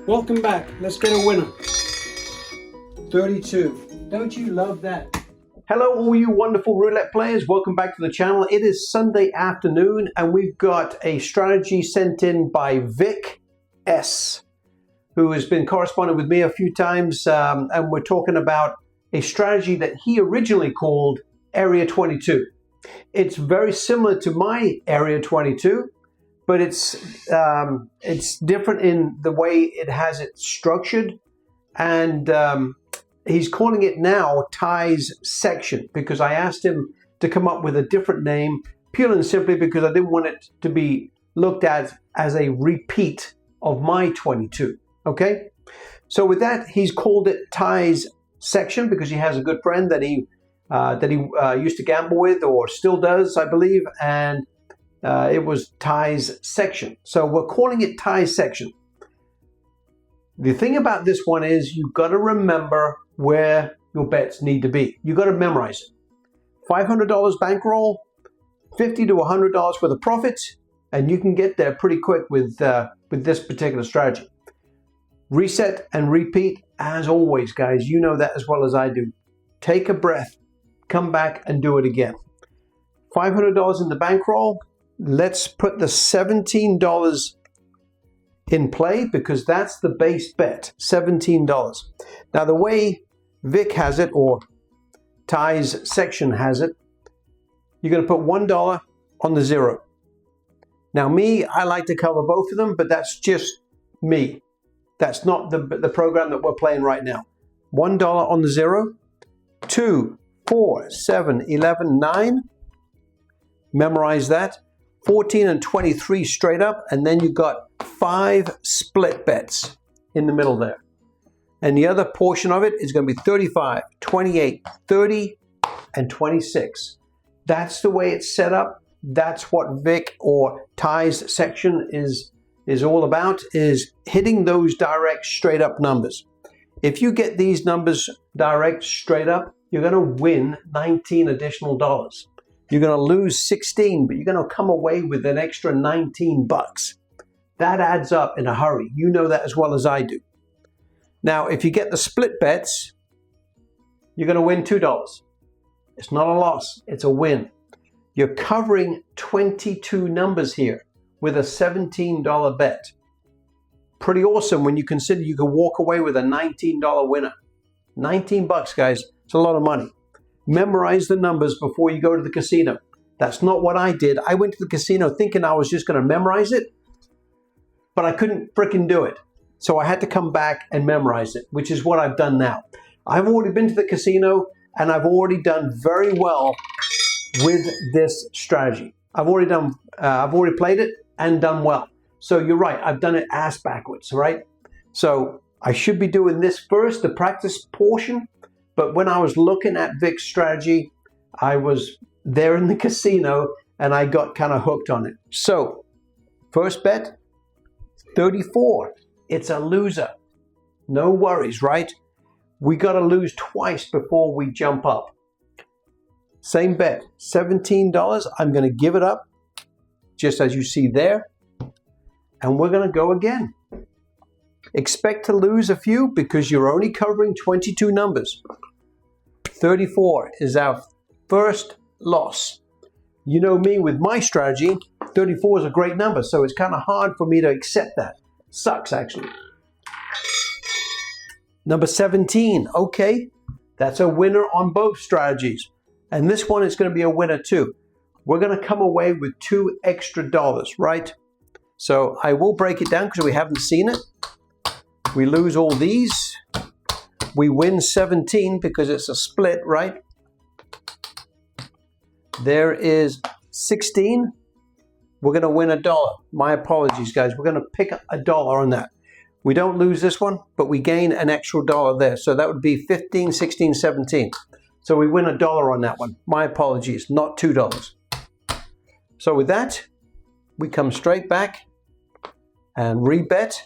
Welcome back. Let's get a winner. 32. Don't you love that? Hello, all you wonderful roulette players. Welcome back to the channel. It is Sunday afternoon, and we've got a strategy sent in by Vic S, who has been corresponding with me a few times, and we're talking about a strategy that he originally called Area 22. It's very similar to my Area 22, but it's different in the way it has it structured, and he's calling it now Ties Section, because I asked him to come up with a different name, purely and simply because I didn't want it to be looked at as a repeat of my 22. Okay, so with that, he's called it Ties Section because he has a good friend that he used to gamble with, or still does, I believe, and it was Ties Section. So we're calling it Ties Section. The thing about this one is you've got to remember where your bets need to be. You've got to memorize it. $500 bankroll, $50 to $100 worth of profit, and you can get there pretty quick with this particular strategy. Reset and repeat, as always, guys. You know that as well as I do. Take a breath, come back and do it again. $500 in the bankroll. Let's put the $17 in play because that's the base bet, $17. Now the way Vic has it, or Ties Section has it, you're going to put $1 on the zero. Now me, I like to cover both of them, but that's just me. That's not the program that we're playing right now. $1 on the zero, 2, 4, 7, 11, 9. Memorize that. 14 and 23 straight up, and then you've got 5 split bets in the middle there. And the other portion of it is going to be 35, 28, 30, and 26. That's the way it's set up. That's what Vic, or Ties Section, is all about, is hitting those direct straight up numbers. If you get these numbers direct straight up, you're going to win 19 additional dollars. You're going to lose 16, but you're going to come away with an extra 19 bucks. That adds up in a hurry. You know that as well as I do. Now, if you get the split bets, you're going to win $2. It's not a loss, it's a win. You're covering 22 numbers here with a $17 bet. Pretty awesome when you consider you can walk away with a $19 winner. 19 bucks, guys. It's a lot of money. Memorize the numbers before you go to the casino. That's not what I did. I went to the casino thinking I was just going to memorize it, but I couldn't frickin' do it. So I had to come back and memorize it, which is what I've done now. I've already been to the casino and I've already done very well with this strategy. I've already played it and done well. So you're right, I've done it ass backwards, right? So I should be doing this first, the practice portion. But when I was looking at Vic's strategy, I was there in the casino and I got kind of hooked on it. So, first bet, 34. It's a loser. No worries, right? We got to lose twice before we jump up. Same bet, $17. I'm going to give it up, just as you see there. And we're going to go again. Expect to lose a few because you're only covering 22 numbers. 34 is our first loss. You know me with my strategy, 34 is a great number, so it's kind of hard for me to accept that. Sucks, actually. Number 17, okay. That's a winner on both strategies. And this one is going to be a winner too. We're going to come away with $2 extra, right? So I will break it down because we haven't seen it. We lose all these. We win 17 because it's a split, right? There is 16. We're going to win $1. My apologies, guys. We're going to pick $1 on that. We don't lose this one, but we gain an extra $1 there. So that would be 15, 16, 17. So we win $1 on that one. My apologies, not $2. So with that, we come straight back and rebet,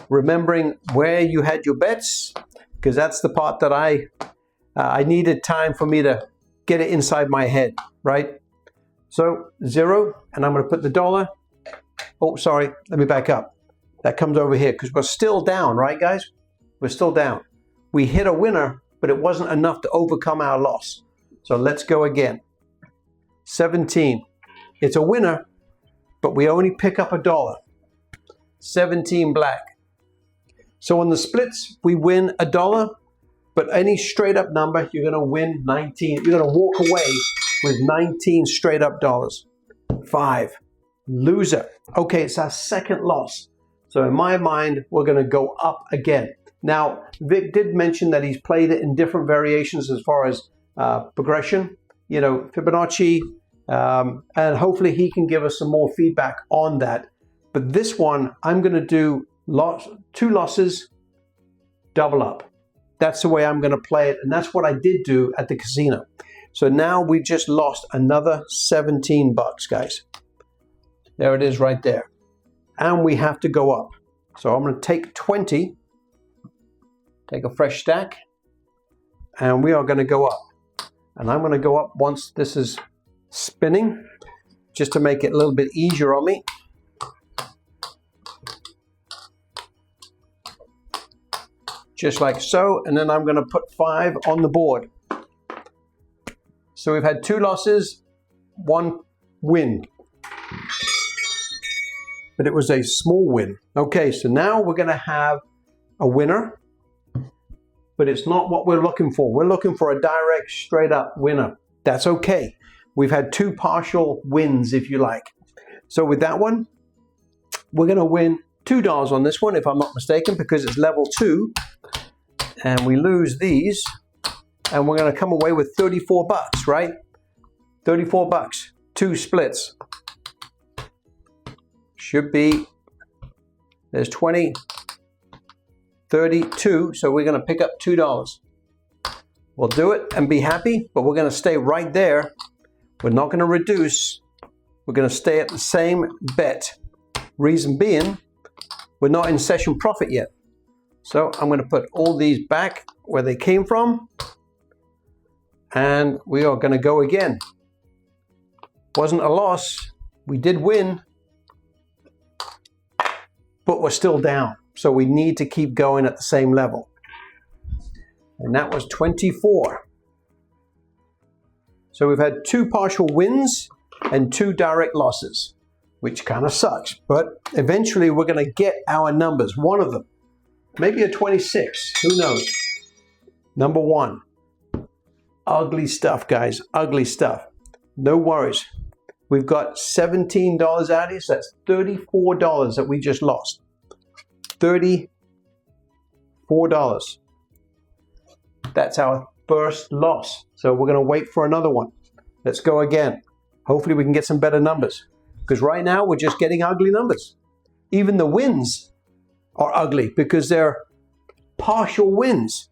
remembering where you had your bets, because that's the part that I needed time for me to get it inside my head, right? So 0, and I'm going to put the $1. Oh, sorry, let me back up. that comes over here because we're still down, right, guys? We're still down. We hit a winner, but it wasn't enough to overcome our loss. So let's go again. 17. It's a winner, but we only pick up $1. 17 black. So on the splits, we win $1, but any straight up number, you're going to win 19. You're going to walk away with 19 straight up dollars. 5. Loser. Okay, it's our second loss. So in my mind, we're going to go up again. Now, Vic did mention that he's played it in different variations as far as progression, you know, Fibonacci, and hopefully he can give us some more feedback on that. But this one, I'm going to do 2 losses, double up. That's the way I'm going to play it, and that's what I did do at the casino. So now we just lost another 17 bucks, guys. There it is right there. And we have to go up. So I'm going to take 20, take a fresh stack, and we are going to go up. And I'm going to go up once this is spinning, just to make it a little bit easier on me. Just like so, and then I'm going to put 5 on the board. So we've had 2 losses, 1 win. But it was a small win. Okay, so now we're going to have a winner, but it's not what we're looking for. We're looking for a direct, straight up winner. That's okay. We've had 2 partial wins, if you like. So with that one, we're going to win $2 on this one, if I'm not mistaken, because it's level 2. And we lose these, and we're going to come away with 34 bucks, right? 34 bucks, 2 splits. Should be, there's 20, 32, so we're going to pick up $2. We'll do it and be happy, but we're going to stay right there. We're not going to reduce. We're going to stay at the same bet. Reason being, we're not in session profit yet. So I'm going to put all these back where they came from, and we are going to go again. Wasn't a loss. We did win, but we're still down. So we need to keep going at the same level. And that was 24. So we've had 2 partial wins and 2 direct losses, which kind of sucks. But eventually we're going to get our numbers, one of them. Maybe a 26, who knows? Number 1. Ugly stuff, guys, ugly stuff. No worries. We've got $17 out of this. That's $34 that we just lost. $34. That's our first loss. So we're going to wait for another one. Let's go again. Hopefully we can get some better numbers. Because right now we're just getting ugly numbers. Even the wins are ugly because they're partial wins.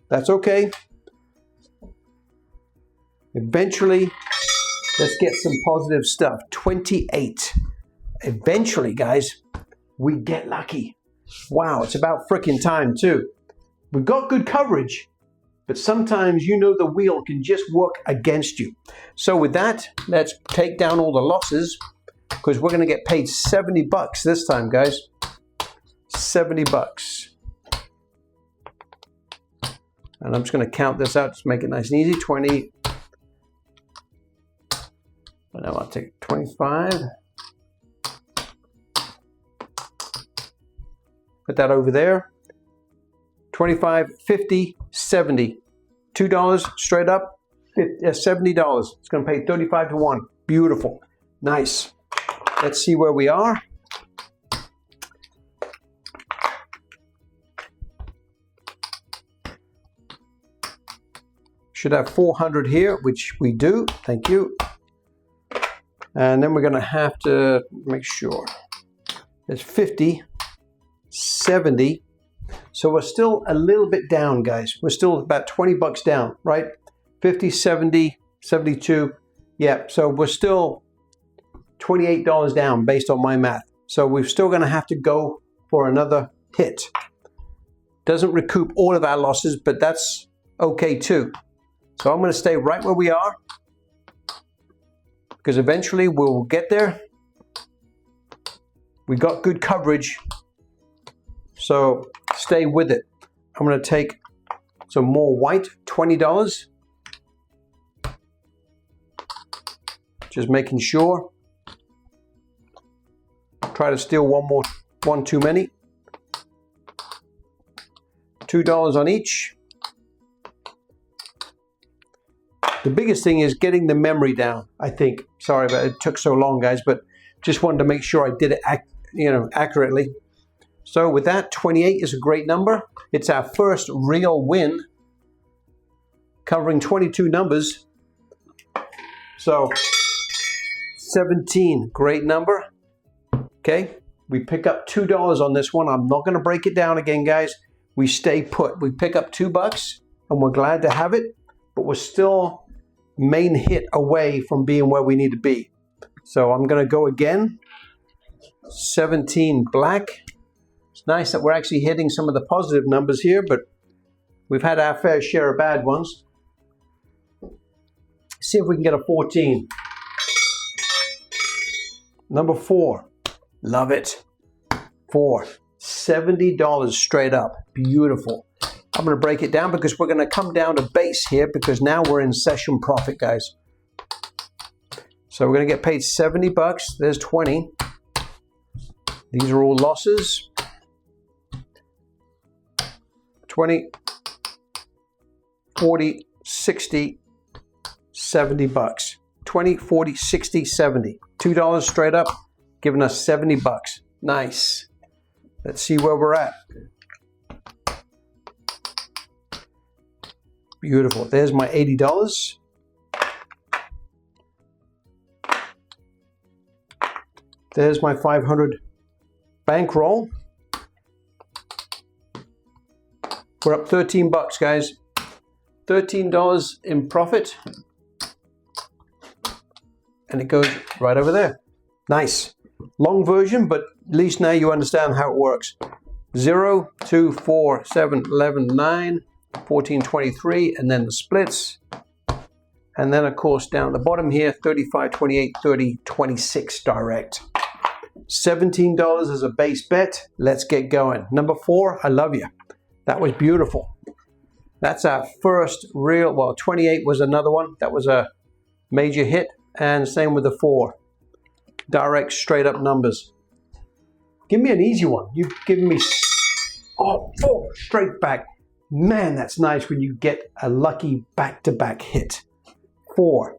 That's okay. Eventually, let's get some positive stuff. 28. Eventually, guys, we get lucky. Wow, it's about freaking time too. We've got good coverage, but sometimes you know the wheel can just work against you. So with that, let's take down all the losses, because we're going to get paid 70 bucks this time, guys. 70 bucks. And I'm just going to count this out to make it nice and easy. 20. And now I'll take 25. Put that over there. 25, 50, 70. $2 straight up, $70. It's going to pay 35 to 1. Beautiful. Nice. Let's see where we are. Should have 400 here, which we do. Thank you. And then we're going to have to make sure. There's 50, 70. So we're still a little bit down, guys. We're still about 20 bucks down, right? 50, 70, 72. Yeah, so we're still $28 down based on my math. So we're still going to have to go for another hit. Doesn't recoup all of our losses, but that's okay too. So I'm going to stay right where we are, because eventually we'll get there. We got good coverage, so stay with it. I'm going to take some more white, $20. Just making sure. Try to steal one too many. $2 on each. The biggest thing is getting the memory down, I think. Sorry about it took so long, guys, but just wanted to make sure I did it accurately. So with that, 28 is a great number. It's our first real win, covering 22 numbers. So 17, great number. Okay, we pick up $2 on this one. I'm not going to break it down again, guys. We stay put. We pick up $2 and we're glad to have it, but we're still main hit away from being where we need to be. So I'm going to go again. 17 black. It's nice that we're actually hitting some of the positive numbers here, but we've had our fair share of bad ones. See if we can get a 14. Number 4. Love it. 4. $70 straight up. Beautiful. I'm going to break it down because we're going to come down to base here because now we're in session profit, guys. So we're going to get paid $70. There's 20. These are all losses. 20, 40, 60, $70. 20, 40, 60, 70. $2 straight up, giving us $70. Nice. Let's see where we're at. Beautiful. There's my $80. There's my 500 bankroll. We're up $13, guys. $13 in profit. And it goes right over there. Nice. Long version, but at least now you understand how it works. 0, 2, 4, 7, 11, 9, 14, 23, and then the splits. And then, of course, down at the bottom here, 35, 28, 30, 26 direct. $17 as a base bet. Let's get going. Number 4, I love you. That was beautiful. That's our first real, well, 28 was another one. That was a major hit. And same with the 4. Direct, straight up numbers. Give me an easy one. You've given me, 4 straight back. Man, that's nice when you get a lucky back-to-back hit. 4.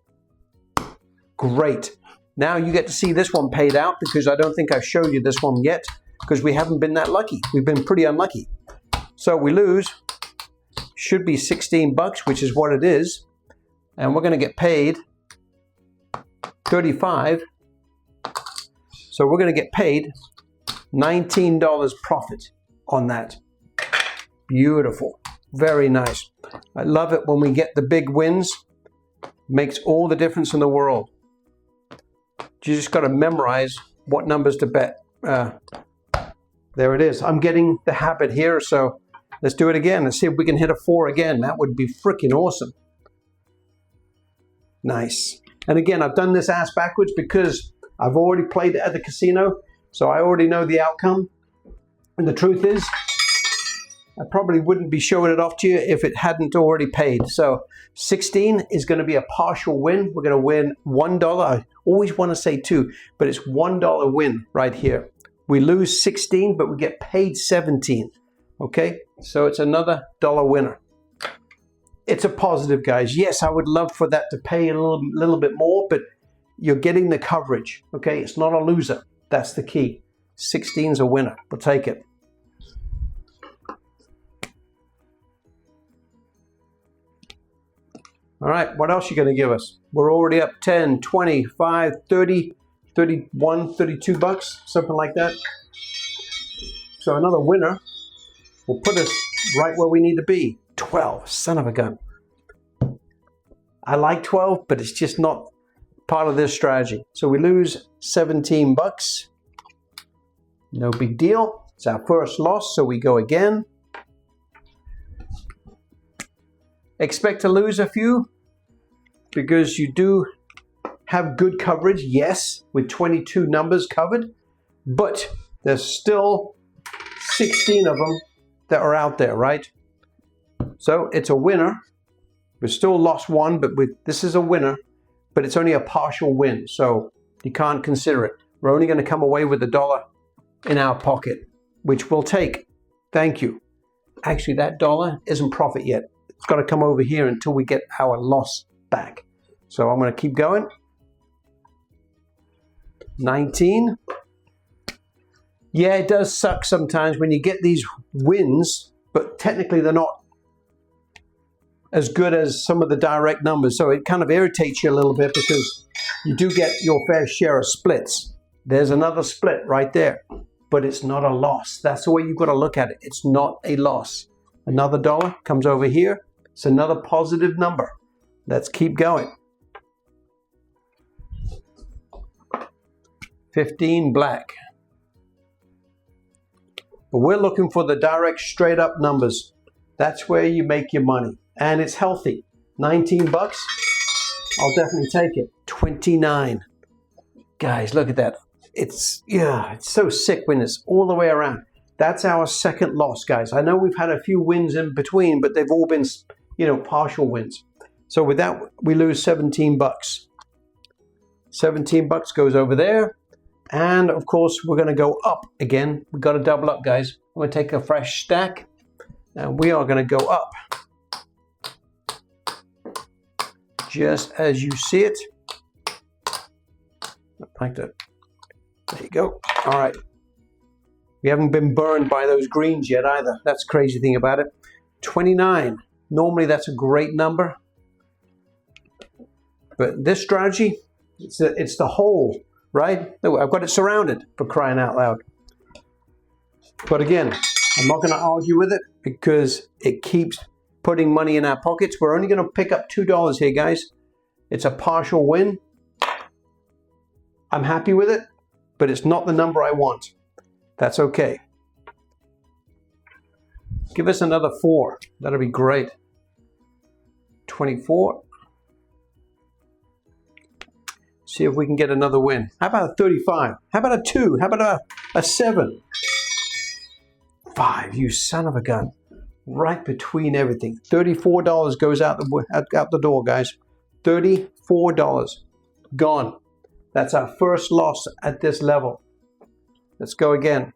Great. Now you get to see this one paid out because I don't think I've showed you this one yet because we haven't been that lucky. We've been pretty unlucky. So we lose. Should be $16, which is what it is. And we're going to get paid $35. So we're going to get paid $19 profit on that. Beautiful. Very nice. I love it when we get the big wins. Makes all the difference in the world. You just got to memorize what numbers to bet. There it is. I'm getting the habit here, so let's do it again. Let's see if we can hit a 4 again. That would be freaking awesome. Nice. And again, I've done this ass backwards because I've already played it at the casino, so I already know the outcome. And the truth is, I probably wouldn't be showing it off to you if it hadn't already paid. So 16 is going to be a partial win. We're going to win $1. I always want to say 2, but it's $1 win right here. We lose 16, but we get paid 17. Okay, so it's another dollar winner. It's a positive, guys. Yes, I would love for that to pay a little bit more, but you're getting the coverage. Okay, it's not a loser. That's the key. 16's a winner. We'll take it. All right, what else are you going to give us? We're already up 10, 25, 30, 31, $32, something like that. So another winner will put us right where we need to be. 12, son of a gun. I like 12, but it's just not part of this strategy. So we lose $17. No big deal. It's our first loss, so we go again. Expect to lose a few because you do have good coverage, yes, with 22 numbers covered, But there's still 16 of them that are out there, right? So it's a winner. We've still lost one, but this is a winner, but it's only a partial win, so you can't consider it. We're only going to come away with $1 in our pocket, which we'll take. Thank you. Actually, that $1 isn't profit yet. It's got to come over here until we get our loss back. So I'm going to keep going. 19. Yeah, it does suck sometimes when you get these wins, but technically they're not as good as some of the direct numbers. So it kind of irritates you a little bit because you do get your fair share of splits. There's another split right there, but it's not a loss. That's the way you've got to look at it. It's not a loss. Another $1 comes over here. It's another positive number. Let's keep going. 15 black. But we're looking for the direct straight up numbers. That's where you make your money. And it's healthy. 19 bucks. I'll definitely take it. 29. Guys, look at that. It's so sick when it's all the way around. That's our second loss, guys. I know we've had a few wins in between, but they've all been, partial wins. So with that, we lose 17 bucks. 17 bucks goes over there. And of course, we're going to go up again. We've got to double up, guys. I'm going to take a fresh stack and we are going to go up. Just as you see it. Like that. There you go. All right. We haven't been burned by those greens yet either. That's the crazy thing about it. 29. Normally that's a great number. But this strategy, it's the whole, right? I've got it surrounded, for crying out loud. But again, I'm not going to argue with it because it keeps putting money in our pockets. We're only going to pick up $2 here, guys. It's a partial win. I'm happy with it, but it's not the number I want. That's okay. Give us another 4. That'll be great. 24. See if we can get another win. How about a 35? How about a 2? How about a 7? 5, you son of a gun. Right between everything. $34 goes out the door, guys. $34. Gone. That's our first loss at this level. Let's go again.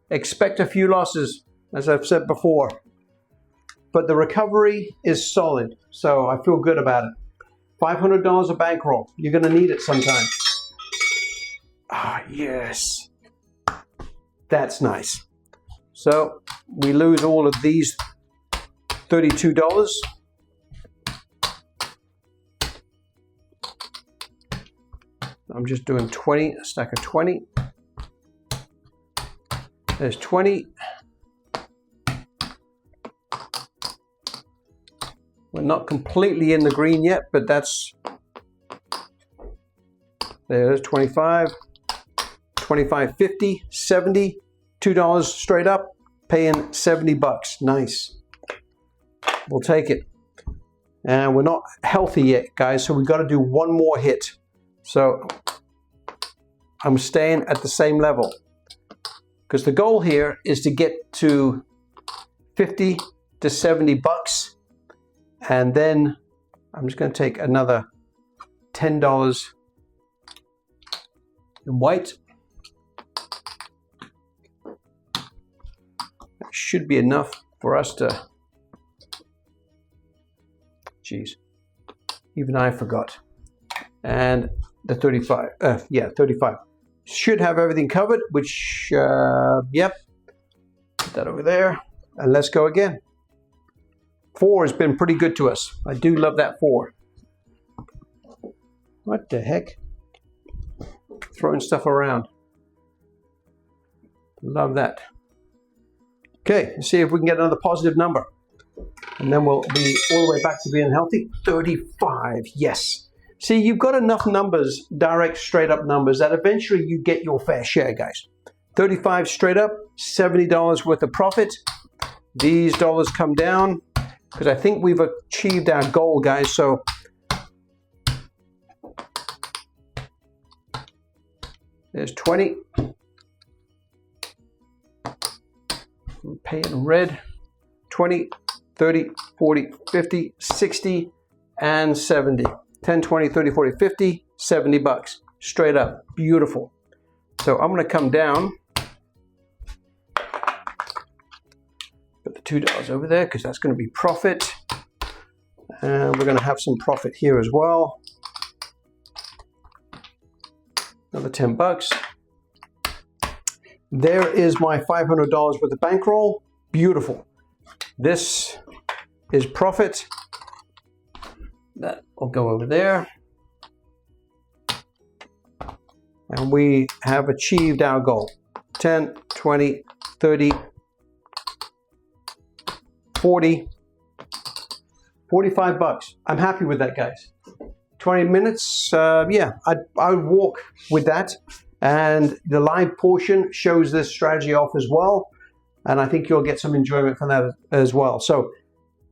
Expect a few losses, as I've said before. But the recovery is solid, so I feel good about it. $500 a bankroll. You're going to need it sometime. Ah, yes. That's nice. So we lose all of these $32. I'm just doing 20, a stack of 20. There's 20. We're not completely in the green yet, but there's 25, 25, 50, 70, $2 straight up, paying 70 bucks. Nice. We'll take it. And we're not healthy yet, guys, so we've got to do one more hit. So I'm staying at the same level because the goal here is to get to 50 to 70 bucks. And then I'm just going to take another $10 in white. That should be enough for us to... Geez, even I forgot. And the 35. 35. Should have everything covered, which, yep. Put that over there. And let's go again. 4 has been pretty good to us. I do love that 4. What the heck? Throwing stuff around. Love that. Okay, let's see if we can get another positive number. And then we'll be all the way back to being healthy. 35, yes. See, you've got enough numbers, direct, straight up numbers, that eventually you get your fair share, guys. 35 straight up, $70 worth of profit. These dollars come down. Because I think we've achieved our goal, guys. So There's 20. We'll pay it in red. 20, 30, 40, 50, 60, and 70. 10, 20, 30, 40, 50, 70 bucks. Straight up. Beautiful. So I'm going to come down. Put the $2 over there because that's going to be profit. And we're going to have some profit here as well. Another 10 bucks. There is my $500 worth of bankroll. Beautiful. This is profit. That will go over there. And we have achieved our goal. 10, 20, 30, 40, 45 bucks. I'm happy with that, guys. 20 minutes, yeah, I would walk with that. And the live portion shows this strategy off as well. And I think you'll get some enjoyment from that as well. So,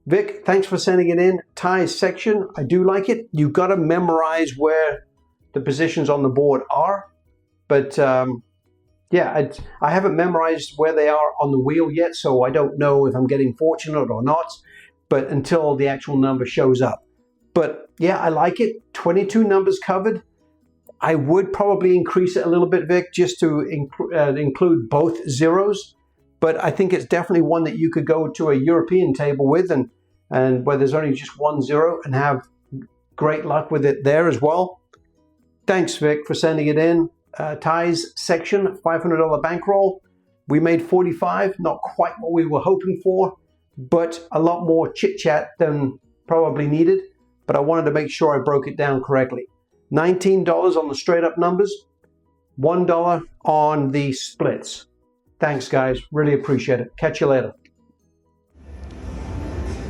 Vic, thanks for sending it in. Ties section, I do like it. You've got to memorize where the positions on the board are. But, yeah, I haven't memorized where they are on the wheel yet, so I don't know if I'm getting fortunate or not. But until the actual number shows up. But, yeah, I like it. 22 numbers covered. I would probably increase it a little bit, Vic, just to include both zeros. But I think it's definitely one that you could go to a European table with and where there's only just 1 0 and have great luck with it there as well. Thanks, Vic, for sending it in. Ties section, $500 bankroll. We made 45, not quite what we were hoping for, but a lot more chit-chat than probably needed. But I wanted to make sure I broke it down correctly. $19 on the straight-up numbers, $1 on the splits. Thanks, guys. Really appreciate it. Catch you later.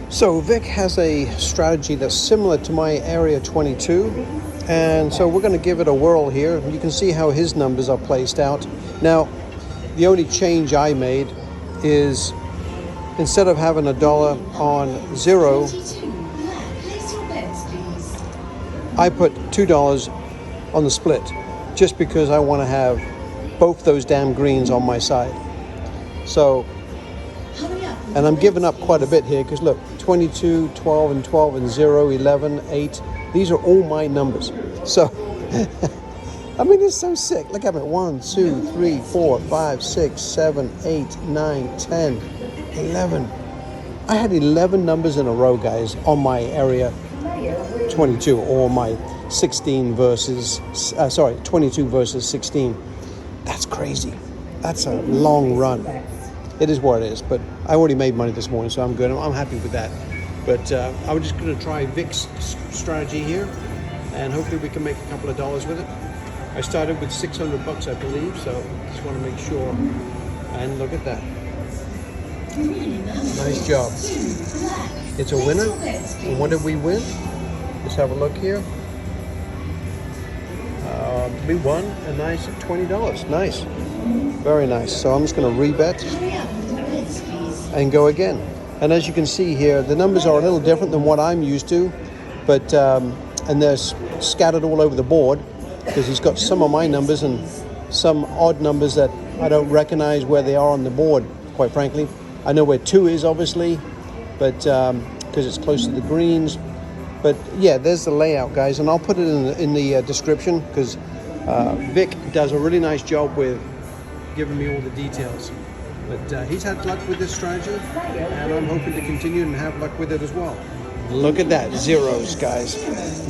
So Vic has a strategy that's similar to my Area 22. And so we're going to give it a whirl here. You can see how his numbers are placed out. Now, the only change I made is instead of having $1 on 0, I put $2 on the split just because I want to have both those damn greens on my side. So, and I'm giving up quite a bit here because look, 22, 12, and 12, and 0, 11, 8. These are all my numbers. So, I mean, it's so sick. Look at it. 1, 2, 3, 4, 5, 6, 7, 8, 9, 10, 11. I had 11 numbers in a row, guys, on my Area 22 or my 16 versus, 22 versus 16. That's crazy. That's a long run. It is what it is, but I already made money this morning, so I'm good. I'm happy with that. But I was just going to try Vic's strategy here, and hopefully we can make a couple of dollars with it. I started with 600 bucks, I believe, so just want to make sure. And look at that. Nice job. It's a winner. And what did we win? Let's have a look here. We won a nice $20. Nice. Very nice. So I'm just going to rebet and go again. And as you can see here, the numbers are a little different than what I'm used to, but and they're scattered all over the board because he's got some of my numbers and some odd numbers that I don't recognize where they are on the board, quite frankly. I know where 2 is, obviously, but because it's close to the greens. But yeah, there's the layout, guys, and I'll put it in the description because Vic does a really nice job with giving me all the details. But he's had luck with this strategy, and I'm hoping to continue and have luck with it as well. Look at that, zeros, guys,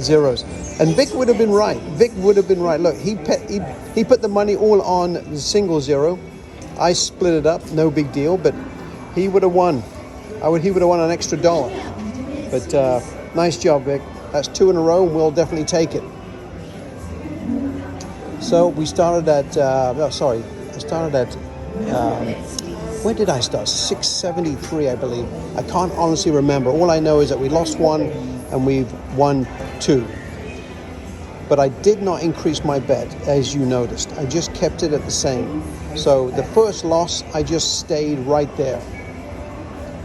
zeros. And Vic would have been right. Vic would have been right. Look, he put the money all on the single 0. I split it up, no big deal, but he would have won. He would have won an extra $1. But nice job, Vic. That's 2 in a row, and we'll definitely take it. So we started at, where did I start? 673, I believe. I can't honestly remember. All I know is that we lost 1 and we've won 2. But I did not increase my bet, as you noticed. I just kept it at the same. So the first loss, I just stayed right there.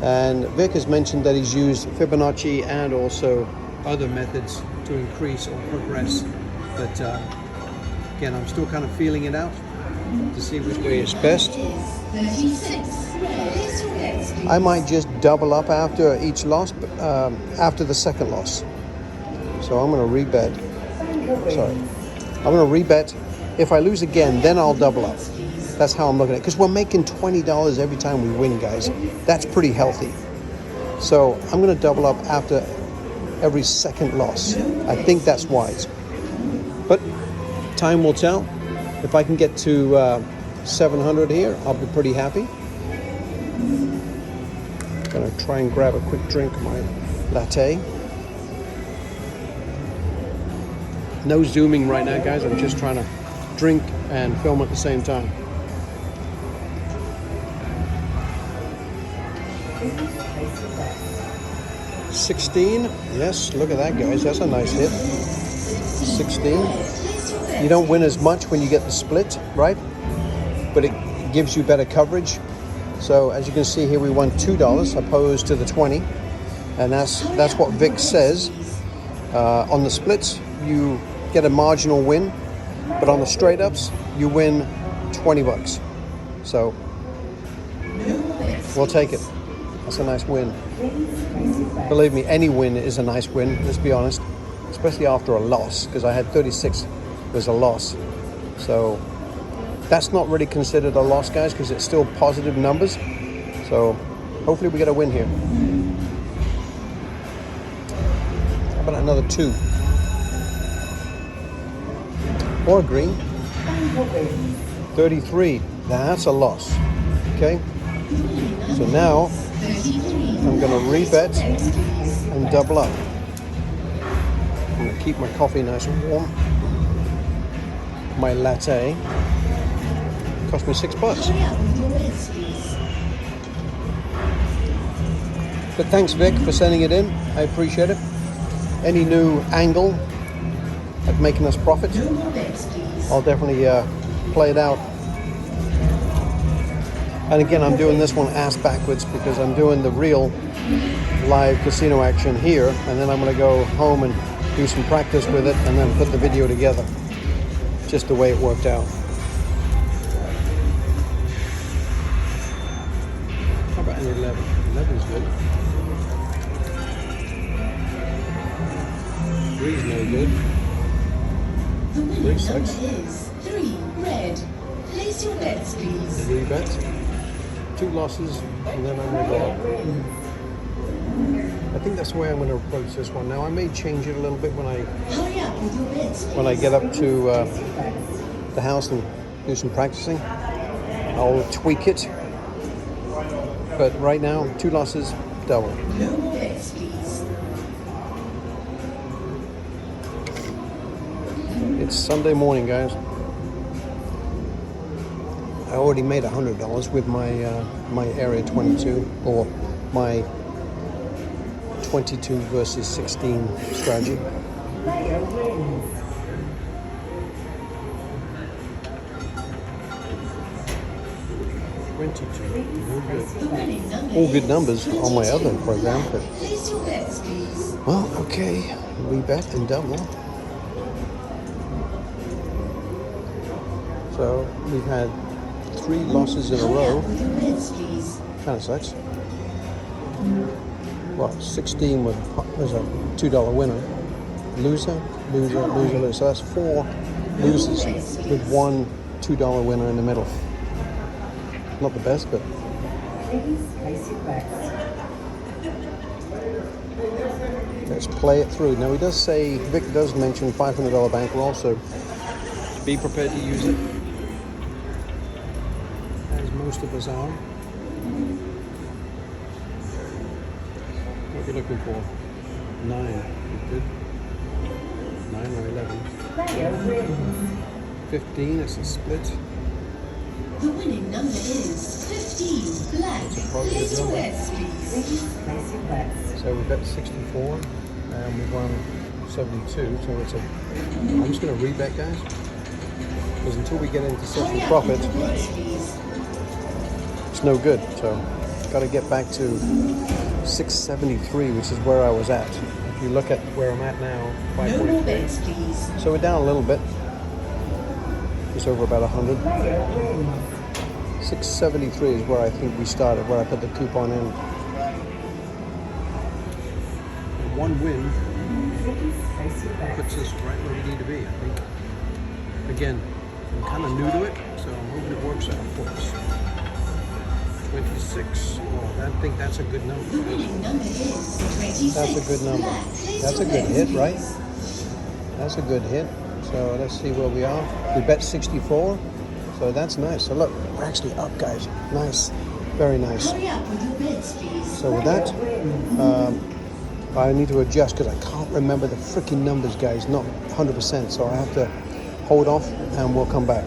And Vic has mentioned that he's used Fibonacci and also other methods to increase or progress. But Again, I'm still kind of feeling it out to see which way is best. I might just double up after each loss, after the second loss. So I'm going to rebet. Sorry. I'm going to rebet. If I lose again, then I'll double up. That's how I'm looking at it. Because we're making $20 every time we win, guys. That's pretty healthy. So I'm going to double up after every second loss. I think that's wise. But time will tell. If I can get to 700 here, I'll be pretty happy. Gonna try and grab a quick drink of my latte. No zooming right now, guys. I'm just trying to drink and film at the same time. $16. Yes, look at that, guys. That's a nice hit. 16. You don't win as much when you get the split, right? But it gives you better coverage. So as you can see here, we won $2 opposed to the 20, and that's what Vic says. On the splits, you get a marginal win, but on the straight ups, you win $20. So we'll take it. That's a nice win. Believe me, any win is a nice win. Let's be honest, especially after a loss, because I had 36 was a loss. So that's not really considered a loss, guys, because it's still positive numbers. So hopefully we get a win here. How about another 2? Or a green. 33. That's a loss. Okay. So now I'm going to rebet and double up. I'm going to keep my coffee nice and warm. My latte cost me $6. But thanks, Vic, for sending it in. I appreciate it. Any new angle at making us profit, I'll definitely play it out. And again, I'm doing this one ass backwards because I'm doing the real live casino action here, and then I'm going to go home and do some practice with it and then put the video together. Just the way it worked out. How about an 11? 11's good. 3's no good. The winning 3 number sucks. is 3 red. Place your bets, please. 3 bets. 2 losses, and then I'm going to go up. I think that's the way I'm going to approach this one. Now I may change it a little bit when I get up to the house and do some practicing. I'll tweak it. But right now, 2 losses, double. No more bets, please. It's Sunday morning, guys. I already made $100 with my my area 22, or my 22 versus 16 strategy. 22. All good numbers on my other program, but Place your bets, please. well, okay, rebet and double. So we've had 3 losses in a row. With your bets, please. Kind of sucks. Well, 16 was a $2 winner. Loser. So that's 4 losers with 1 $2 winner in the middle. Not the best, but let's play it through. Now he does say, Vic does mention $500 bankroll, so be prepared to use it, as most of us are. What are you looking for? 9, good. 9 or 11. 15, it's a split. The winning number is 15 black. Place your bets, please. So we bet 64 and we won 72. So it's a. I'm just going to rebet, guys, because until we get into session profit, it's no good. So got to get back to 673, which is where I was at. If you look at where I'm at now, No more 5.3. bets, please. So we're down a little bit. just over about 100. 673 is where I think we started, where I put the coupon in. One win puts us right where we need to be, I think. Again, I'm kind of new to it, so I'm hoping it works out for us. 26. Oh, I think that's a good number. The winning number is 26. That's a good number. That's a good hit, right? That's a good hit. So let's see where we are. We bet 64. So that's nice. So look, we're actually up, guys. Nice. Very nice. Hurry up with your bids, please. So with that, I need to adjust because I can't remember the freaking numbers, guys. Not 100%. So I have to hold off and we'll come back.